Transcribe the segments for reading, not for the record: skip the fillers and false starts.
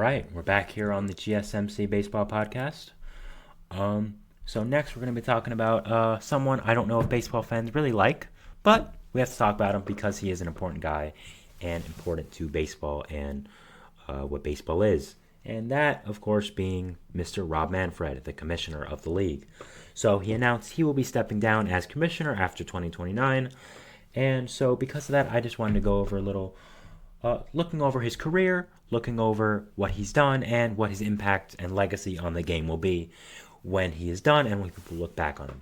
right, we're back here on the GSMC Baseball Podcast. So next we're going to be talking about someone I don't know if baseball fans really like, but we have to talk about him because he is an important guy and important to baseball and what baseball is. And that, of course, being Mr. Rob Manfred, the commissioner of the league. So he announced he will be stepping down as commissioner after 2029. And so because of that, I just wanted to go over a little looking over his career, looking over what he's done, and what his impact and legacy on the game will be when he is done and when people look back on him.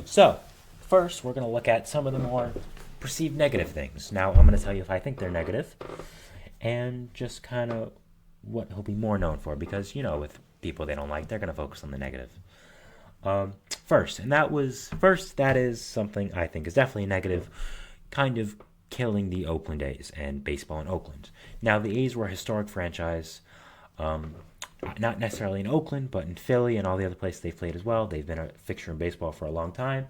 So, first, we're going to look at some of the more perceived negative things. Now, I'm going to tell you if I think they're negative, and just kind of what he'll be more known for, because, with people they don't like, they're going to focus on the negative. That is something I think is definitely negative, kind of killing the Oakland A's and baseball in Oakland. Now, the A's were a historic franchise, not necessarily in Oakland, but in Philly and all the other places they've played as well. They've been a fixture in baseball for a long time.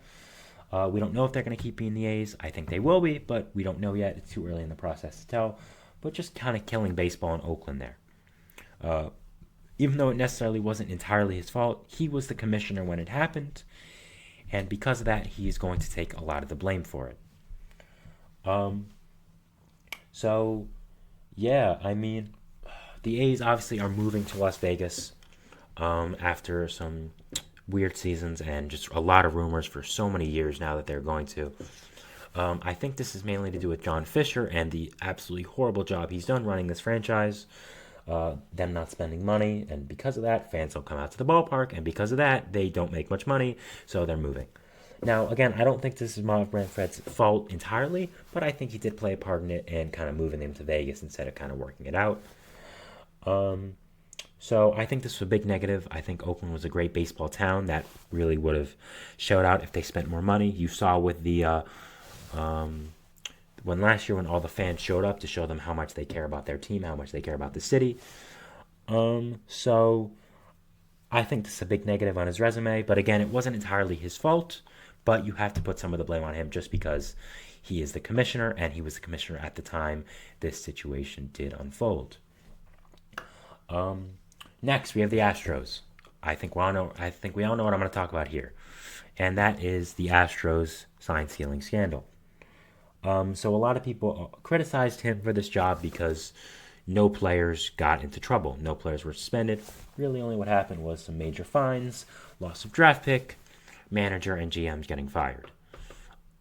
We don't know if they're going to keep being the A's. I think they will be, but we don't know yet. It's too early in the process to tell. But just kind of killing baseball in Oakland there. Even though it necessarily wasn't entirely his fault, he was the commissioner when it happened. And because of that, he's going to take a lot of the blame for it. The A's obviously are moving to Las Vegas after some weird seasons and just a lot of rumors for so many years now that they're going to. I think this is mainly to do with John Fisher and the absolutely horrible job he's done running this franchise, them not spending money, and because of that, fans don't come out to the ballpark, and because of that, they don't make much money, so they're moving. Now, again, I don't think this is Rob Manfred's fault entirely, but I think he did play a part in it and kind of moving them to Vegas instead of kind of working it out. So I think this was a big negative. I think Oakland was a great baseball town that really would have showed out if they spent more money. You saw with the when last year when all the fans showed up to show them how much they care about their team, how much they care about the city. So I think this is a big negative on his resume, but again, it wasn't entirely his fault. But you have to put some of the blame on him just because he is the commissioner, and he was the commissioner at the time this situation did unfold. Next, we have the Astros. I think we all know what I'm going to talk about here, and that is the Astros sign stealing scandal. So a lot of people criticized him for this job because no players got into trouble. No players were suspended. Really, only what happened was some major fines, loss of draft pick, manager and GMs getting fired.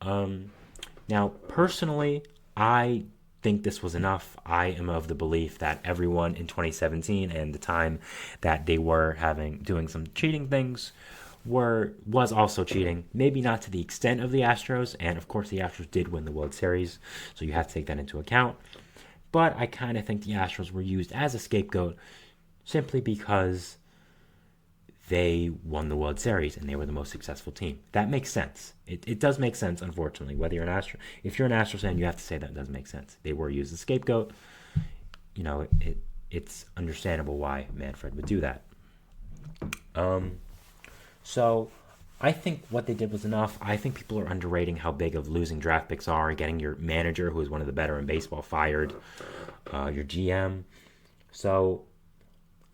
Now, personally, I think this was enough. I am of the belief that everyone in 2017 and the time that they were doing some cheating things was also cheating. Maybe not to the extent of the Astros, and of course the Astros did win the World Series, so you have to take that into account. But I kind of think the Astros were used as a scapegoat simply because they won the World Series and they were the most successful team. That makes sense. It does make sense, unfortunately. Whether you're if you're an Astros fan, you have to say that does make sense. They were used as a scapegoat. It's understandable why Manfred would do that. So I think what they did was enough. I think people are underrating how big of losing draft picks are, getting your manager, who is one of the better in baseball, fired, your GM. So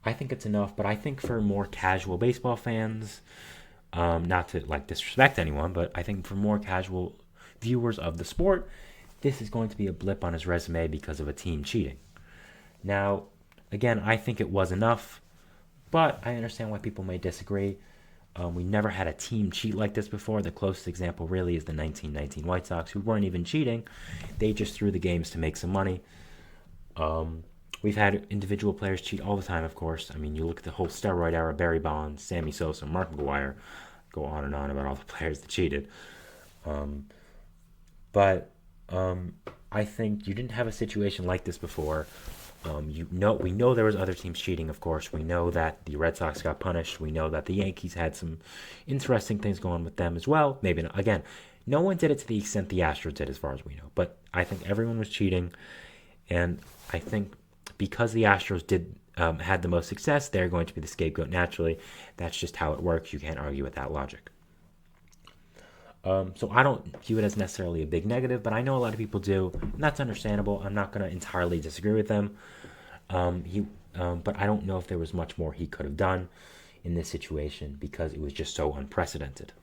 I think it's enough, but I think for more casual baseball fans, not to disrespect anyone, but I think for more casual viewers of the sport, this is going to be a blip on his resume because of a team cheating. Now, again, I think it was enough, but I understand why people may disagree. We never had a team cheat like this before. The closest example really is the 1919 White Sox, who weren't even cheating. They just threw the games to make some money. We've had individual players cheat all the time, of course. I mean, you look at the whole steroid era, Barry Bonds, Sammy Sosa, Mark McGwire, go on and on about all the players that cheated. But I think you didn't have a situation like this before. We know there was other teams cheating, of course. We know that the Red Sox got punished. We know that the Yankees had some interesting things going with them as well. Maybe not. Again, no one did it to the extent the Astros did, as far as we know. But I think everyone was cheating, and I think because the Astros had the most success, they're going to be the scapegoat naturally. That's just how it works. You can't argue with that logic. So I don't view it as necessarily a big negative, but I know a lot of people do, and that's understandable. I'm not going to entirely disagree with them. but I don't know if there was much more he could have done in this situation because it was just so unprecedented.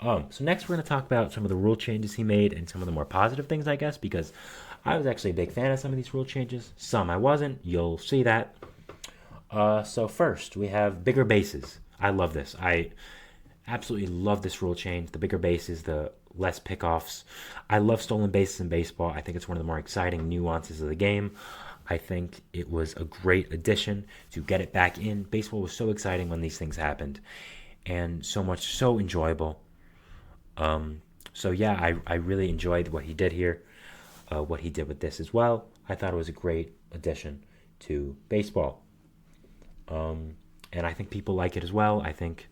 So next we're going to talk about some of the rule changes he made and some of the more positive things, I guess, because I was actually a big fan of some of these rule changes. Some I wasn't. You'll see that. So first, we have bigger bases. I love this. I absolutely love this rule change. The bigger bases, the less pickoffs. I love stolen bases in baseball. I think it's one of the more exciting nuances of the game. I think it was a great addition to get it back in. Baseball was so exciting when these things happened, and so enjoyable. So yeah, I really enjoyed what he did here, what he did with this as well. I thought it was a great addition to baseball. And I think people like it as well. I think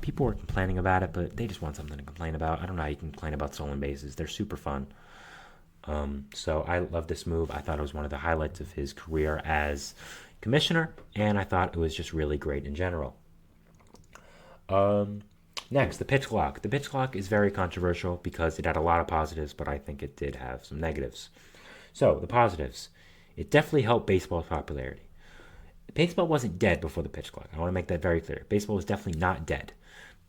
people were complaining about it, but they just want something to complain about. I don't know how you can complain about stolen bases. They're super fun. So I love this move. I thought it was one of the highlights of his career as commissioner, and I thought it was just really great in general. Next, the pitch clock. The pitch clock is very controversial because it had a lot of positives, but I think it did have some negatives. So, the positives. It definitely helped baseball's popularity. Baseball wasn't dead before the pitch clock. I want to make that very clear. Baseball was definitely not dead.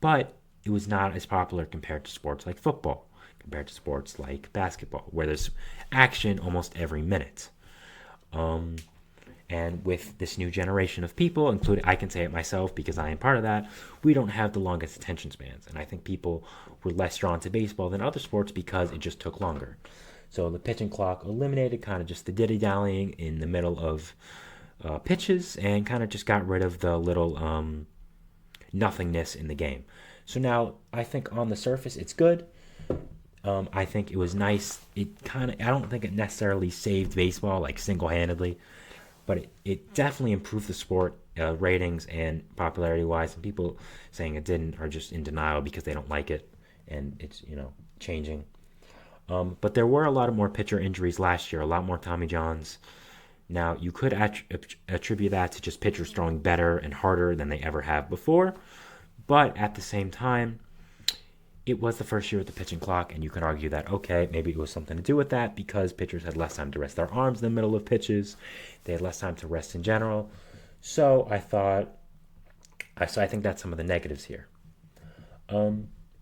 But it was not as popular compared to sports like football, compared to sports like basketball, where there's action almost every minute. And with this new generation of people, including, I can say it myself because I am part of that, we don't have the longest attention spans. And I think people were less drawn to baseball than other sports because it just took longer. So the pitching clock eliminated kind of just the dilly-dallying in the middle of pitches and kind of just got rid of the little nothingness in the game. So now I think on the surface it's good. I think it was nice. I don't think it necessarily saved baseball like single-handedly, but it definitely improved the sport ratings and popularity-wise. And people saying it didn't are just in denial because they don't like it, and it's changing. But there were a lot of more pitcher injuries last year, a lot more Tommy Johns. Now, you could attribute that to just pitchers throwing better and harder than they ever have before, but at the same time, it was the first year with the pitching clock, and you can argue that, okay, maybe it was something to do with that because pitchers had less time to rest their arms in the middle of pitches. They had less time to rest in general. So I think that's some of the negatives here.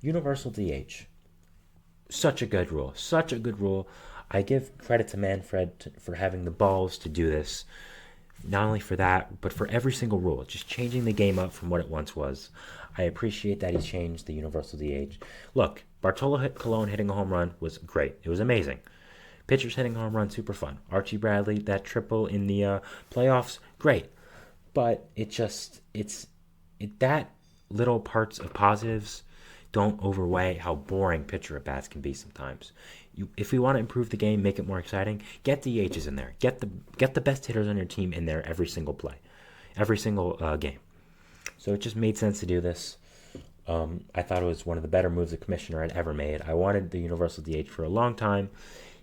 Universal DH. Such a good rule. I give credit to Manfred for having the balls to do this. Not only for that, but for every single rule. Just changing the game up from what it once was. I appreciate that he's changed the universal DH. Look, Bartolo Colon hitting a home run was great. It was amazing. Pitchers hitting a home run, super fun. Archie Bradley, that triple in the playoffs, great. But that little parts of positives don't overweigh how boring pitcher at bats can be sometimes. If we want to improve the game, make it more exciting, get DHs in there. Get the best hitters on your team in there every single play, every single game. So it just made sense to do this. I thought it was one of the better moves the commissioner had ever made. I wanted the universal DH for a long time,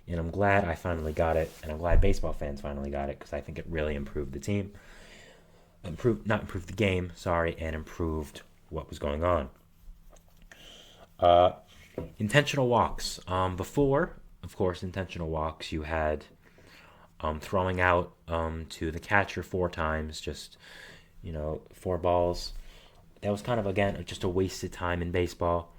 and I'm glad I finally got it, and I'm glad baseball fans finally got it because I think it really improved the team. Not improved the game, sorry, and improved what was going on. Intentional walks. Before, of course, intentional walks, you had throwing out to the catcher 4 times, just 4 balls. That was kind of, again, just a wasted time in baseball.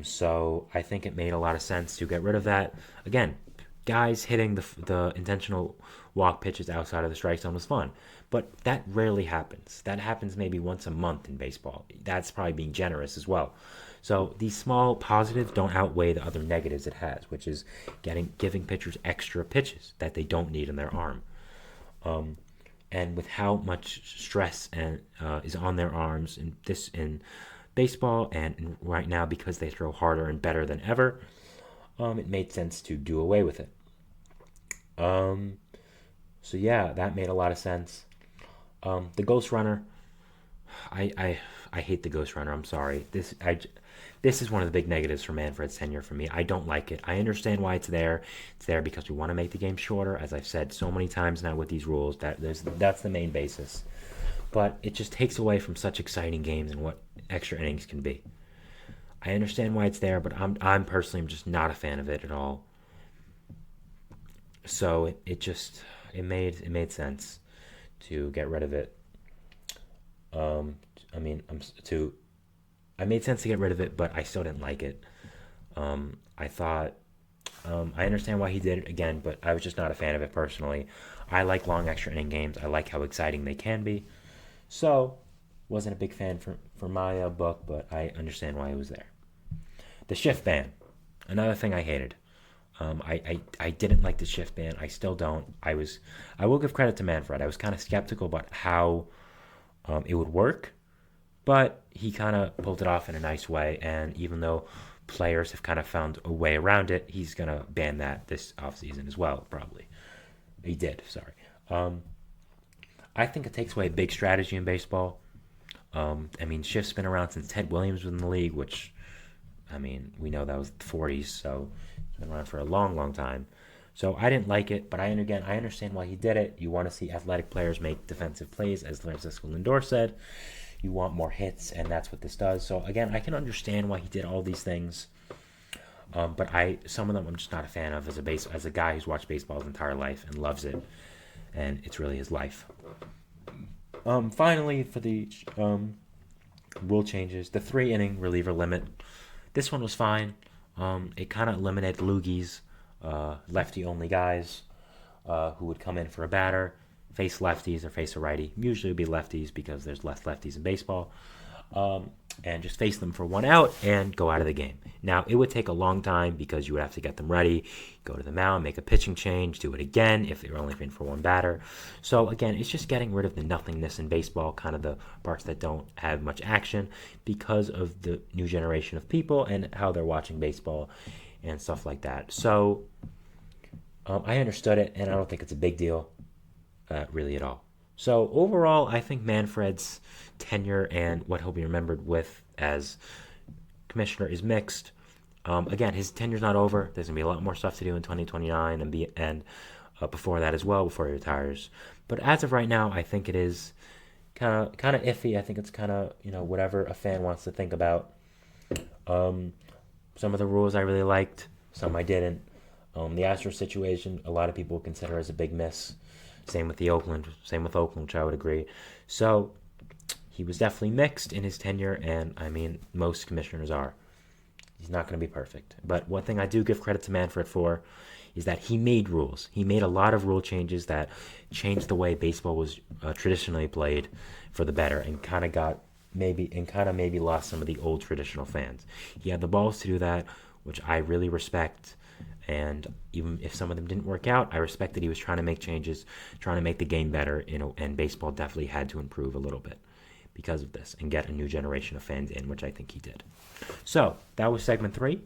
So I think it made a lot of sense to get rid of that. Again, guys hitting the intentional walk pitches outside of the strike zone was fun, but that rarely happens. That happens maybe once a month in baseball. That's probably being generous as well. So these small positives don't outweigh the other negatives it has, which is giving pitchers extra pitches that they don't need in their arm. And with how much stress is on their arms in baseball and right now because they throw harder and better than ever, it made sense to do away with it. So yeah, that made a lot of sense. The Ghost Runner, I hate the Ghost Runner. I'm sorry. This is one of the big negatives for Manfred's tenure for me. I don't like it. I understand why it's there. It's there because we want to make the game shorter, as I've said so many times now with these rules. That's the main basis. But it just takes away from such exciting games and what extra innings can be. I understand why it's there, but I'm personally just not a fan of it at all. So it just, it made sense to get rid of it. Um, I mean, I made sense to get rid of it, but I still didn't like it. I thought I understand why he did it again, but I was just not a fan of it personally. I like long extra inning games. I like how exciting they can be. So, wasn't a big fan for my book, but I understand why it was there. The shift ban, another thing I hated. I didn't like the shift ban. I still don't. I will give credit to Manfred. I was kind of skeptical about how it would work, but he kind of pulled it off in a nice way. And even though players have kind of found a way around it, he's gonna ban that this offseason as well. Probably he did. Sorry. Um, I think it takes away big strategy in baseball. I mean, shift's been around since Ted Williams was in the league, which I mean, we know that was the 40s, so it's been around for a long, long time. So I didn't like it, but I understand why he did it. You want to see athletic players make defensive plays, as Francisco Lindor said. You want more hits, and that's what this does. So again, I can understand why he did all these things, but some of them I'm just not a fan of as a guy who's watched baseball his entire life and loves it, and it's really his life. Finally, for the rule changes, the 3 inning reliever limit. This one was fine. It kind of eliminated loogies, lefty only guys who would come in for a batter, face lefties or face a righty. Usually it would be lefties because there's less lefties in baseball. And just face them for 1 out and go out of the game. Now, it would take a long time because you would have to get them ready, go to the mound, make a pitching change, do it again if they were only in for 1 batter. So, again, it's just getting rid of the nothingness in baseball, kind of the parts that don't have much action because of the new generation of people and how they're watching baseball and stuff like that. So, I understood it, and I don't think it's a big deal, really at all. So overall, I think Manfred's tenure and what he'll be remembered with as commissioner is mixed. Again, his tenure's not over. There's gonna be a lot more stuff to do in 2029 and before that as well, before he retires. But as of right now, I think it is kind of iffy. I think it's kind of whatever a fan wants to think about. Some of the rules I really liked, some I didn't. The Astros situation, a lot of people consider as a big miss. Same with Oakland, which I would agree. So he was definitely mixed in his tenure, and I mean, most commissioners are. He's not going to be perfect. But one thing I do give credit to Manfred for is that he made rules. He made a lot of rule changes that changed the way baseball was traditionally played for the better, and kind of maybe lost some of the old traditional fans. He had the balls to do that, which I really respect. And even if some of them didn't work out, I respect that he was trying to make changes, trying to make the game better, and baseball definitely had to improve a little bit because of this and get a new generation of fans in, which I think he did. So that was segment 3.